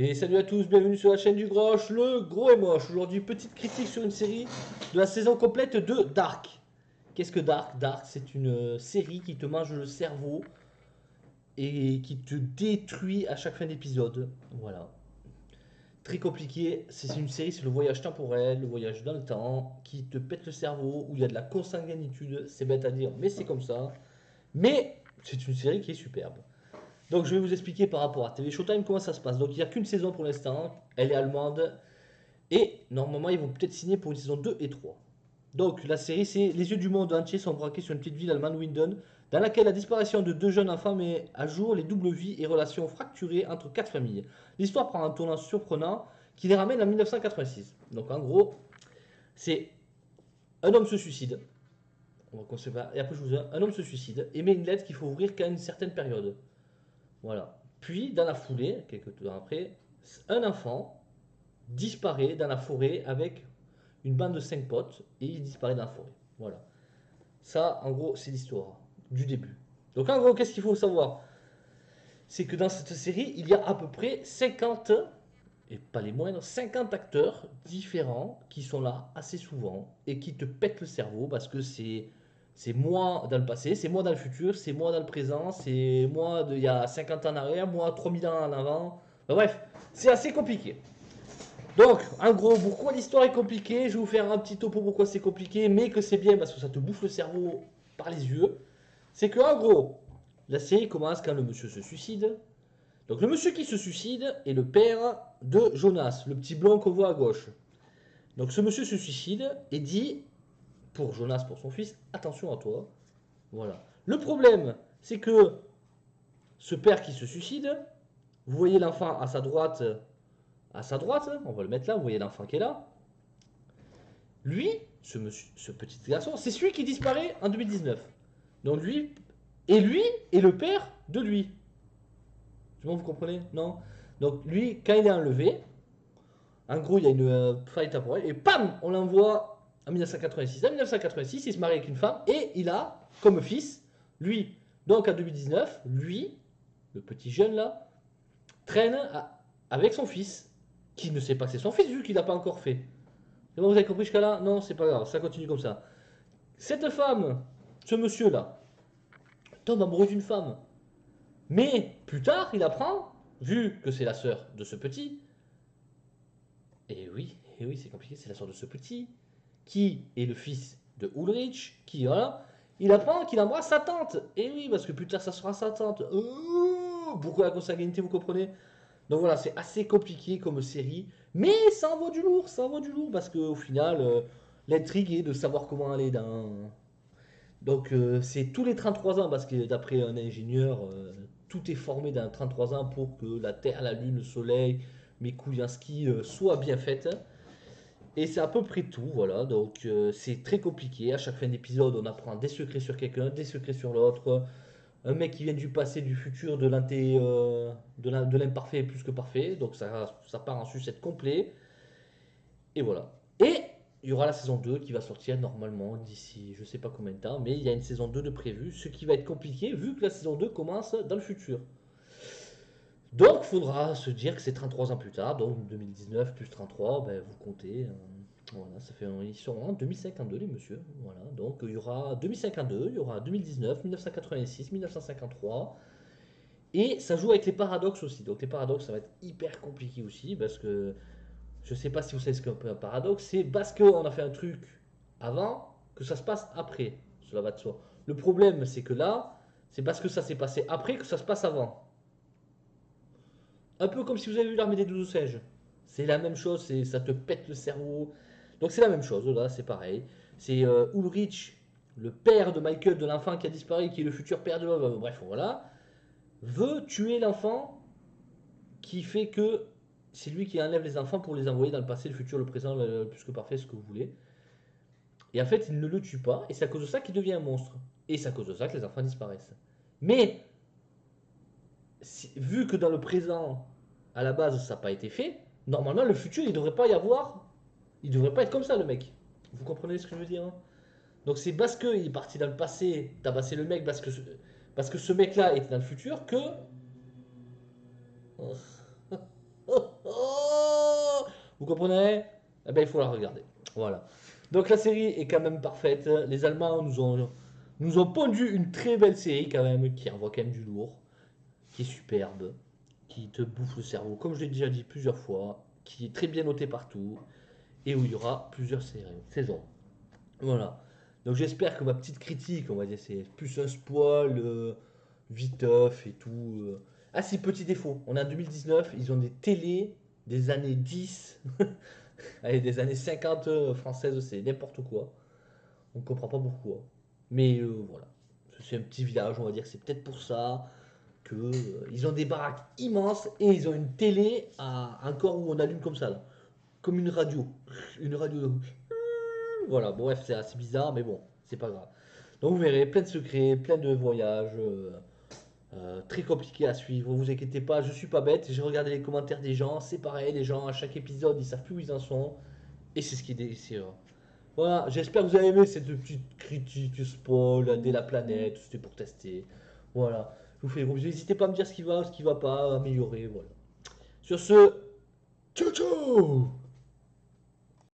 Et salut à tous, bienvenue sur la chaîne du Grosch, le gros et moche. Aujourd'hui, petite critique sur une série de la saison complète de Dark. Qu'est-ce que Dark? Dark, c'est une série qui te mange le cerveau et qui te détruit à chaque fin d'épisode. Voilà. Très compliqué. C'est une série sur le voyage temporel, le voyage dans le temps, qui te pète le cerveau, où il y a de la consanguinitude. C'est bête à dire, mais c'est comme ça. Mais c'est une série qui est superbe. Donc je vais vous expliquer par rapport à TV Showtime comment ça se passe. Donc il n'y a qu'une saison pour l'instant, elle est allemande, et normalement ils vont peut-être signer pour une saison 2 et 3. Donc la série c'est les yeux du monde entier sont braqués sur une petite ville allemande, Winden, dans laquelle la disparition de deux jeunes enfants met à jour les doubles vies et relations fracturées entre quatre familles. L'histoire prend un tournant surprenant qui les ramène en 1986. Donc en gros, c'est un homme se suicide, on va concevoir, et après je vous dis, un homme se suicide et met une lettre qu'il faut ouvrir qu'à une certaine période. Voilà. Puis, dans la foulée, quelques temps après, un enfant disparaît dans la forêt avec une bande de 5 potes et il disparaît dans la forêt. Voilà. Ça, en gros, c'est l'histoire du début. Donc, en gros, qu'est-ce qu'il faut savoir? C'est que dans cette série, il y a à peu près 50, et pas les moindres, 50 acteurs différents qui sont là assez souvent et qui te pètent le cerveau parce que c'est moi dans le passé, c'est moi dans le futur, c'est moi dans le présent, c'est moi il y a 50 ans en arrière, moi 3000 ans en avant. Enfin, bref, c'est assez compliqué. Donc, en gros, pourquoi l'histoire est compliquée? Je vais vous faire un petit topo pourquoi c'est compliqué, mais que c'est bien parce que ça te bouffe le cerveau par les yeux. C'est que, en gros, la série commence quand le monsieur se suicide. Donc, le monsieur qui se suicide est le père de Jonas, le petit blond qu'on voit à gauche. Donc, ce monsieur se suicide et dit, pour Jonas, pour son fils, attention à toi. Voilà. Le problème, c'est que ce père qui se suicide, vous voyez l'enfant à sa droite, on va le mettre là, vous voyez l'enfant qui est là. Lui, ce petit garçon, c'est celui qui disparaît en 2019. Donc lui est le père de lui. Vous comprenez? Non. Donc lui, quand il est enlevé, en gros, il y a une faille temporelle et pam, on l'envoie en 1986. En 1986, il se marie avec une femme et il a comme fils, lui. Donc en 2019, lui, le petit jeune là, traîne avec son fils, qui ne sait pas que c'est son fils vu qu'il n'a pas encore fait. C'est bon, vous avez compris jusqu'à là? Non, c'est pas grave, ça continue comme ça. Cette femme, ce monsieur là, tombe amoureux d'une femme. Mais plus tard, il apprend, vu que c'est la sœur de ce petit, et oui, c'est compliqué, c'est la sœur de ce petit, qui est le fils de Ulrich, qui, voilà, il apprend qu'il embrasse sa tante. Et oui, parce que plus tard, ça sera sa tante. Pourquoi la consanguinité, vous comprenez? Donc voilà, c'est assez compliqué comme série, mais ça en vaut du lourd, ça en vaut du lourd, parce qu'au final, l'intrigue est de savoir comment aller dans... Donc c'est tous les 33 ans, parce que d'après un ingénieur, tout est formé dans 33 ans pour que la Terre, la Lune, le Soleil, mes couilles en ski soient bien faites. Et c'est à peu près tout, voilà. Donc c'est très compliqué. À chaque fin d'épisode, on apprend des secrets sur quelqu'un, des secrets sur l'autre. Un mec qui vient du passé, du futur, de l'imparfait plus que parfait. Donc ça part en sucette complet. Et voilà. Et il y aura la saison 2 qui va sortir normalement d'ici je sais pas combien de temps. Mais il y a une saison 2 de prévu. Ce qui va être compliqué vu que la saison 2 commence dans le futur. Donc, il faudra se dire que c'est 33 ans plus tard, donc 2019 plus 33, ben, vous comptez. Voilà, ça fait ils seront en 2052 les messieurs. Voilà, donc il y aura 2052, il y aura 2019, 1986, 1953. Et ça joue avec les paradoxes aussi. Donc les paradoxes, ça va être hyper compliqué aussi parce que je sais pas si vous savez ce qu'est un paradoxe. C'est parce qu'on a fait un truc avant que ça se passe après. Cela va de soi. Le problème, c'est que là, c'est parce que ça s'est passé après que ça se passe avant. Un peu comme si vous avez vu l'armée des 12 singes. C'est la même chose, ça te pète le cerveau. Donc c'est la même chose, là, c'est pareil. C'est Ulrich, le père de Michael, de l'enfant qui a disparu, qui est le futur père de l'homme, bref, voilà, veut tuer l'enfant qui fait que c'est lui qui enlève les enfants pour les envoyer dans le passé, le futur, le présent, le plus que parfait, ce que vous voulez. Et en fait, il ne le tue pas, et c'est à cause de ça qu'il devient un monstre. Et c'est à cause de ça que les enfants disparaissent. Mais vu que dans le présent, à la base, ça n'a pas été fait, normalement, le futur, il devrait pas y avoir. Il devrait pas être comme ça, le mec. Vous comprenez ce que je veux dire, hein? Donc c'est parce qu'il est parti dans le passé, tabasser le mec, parce que ce mec-là était dans le futur, que... comprenez? Eh ben, il faut la regarder. Voilà. Donc la série est quand même parfaite. Les Allemands nous ont pondu une très belle série quand même, qui envoie quand même du lourd, qui est superbe, qui te bouffe le cerveau, comme je l'ai déjà dit plusieurs fois, qui est très bien noté partout, et où il y aura plusieurs saisons. Voilà. Donc j'espère que ma petite critique, on va dire, c'est plus un spoil, viteuf et tout. Ah si, petit défaut, on est en 2019, ils ont des télés des années 10, allez, des années 50 françaises, c'est n'importe quoi. On ne comprend pas pourquoi. Mais voilà, c'est un petit village, on va dire, c'est peut-être pour ça que ils ont des baraques immenses et ils ont une télé à un corps où on allume comme ça, là. Comme une radio. Voilà, bon, bref, c'est assez bizarre, mais bon, c'est pas grave. Donc vous verrez, plein de secrets, plein de voyages, très compliqués à suivre. Vous inquiétez pas, je suis pas bête. J'ai regardé les commentaires des gens, c'est pareil, les gens à chaque épisode, ils savent plus où ils en sont, et c'est ce qui est délicieux. Voilà, j'espère que vous avez aimé cette petite critique spoil de la planète, c'était pour tester. Voilà, je vous fais des gros bisous. N'hésitez pas à me dire ce qui va pas, améliorer, voilà. Sur ce, ciao ciao!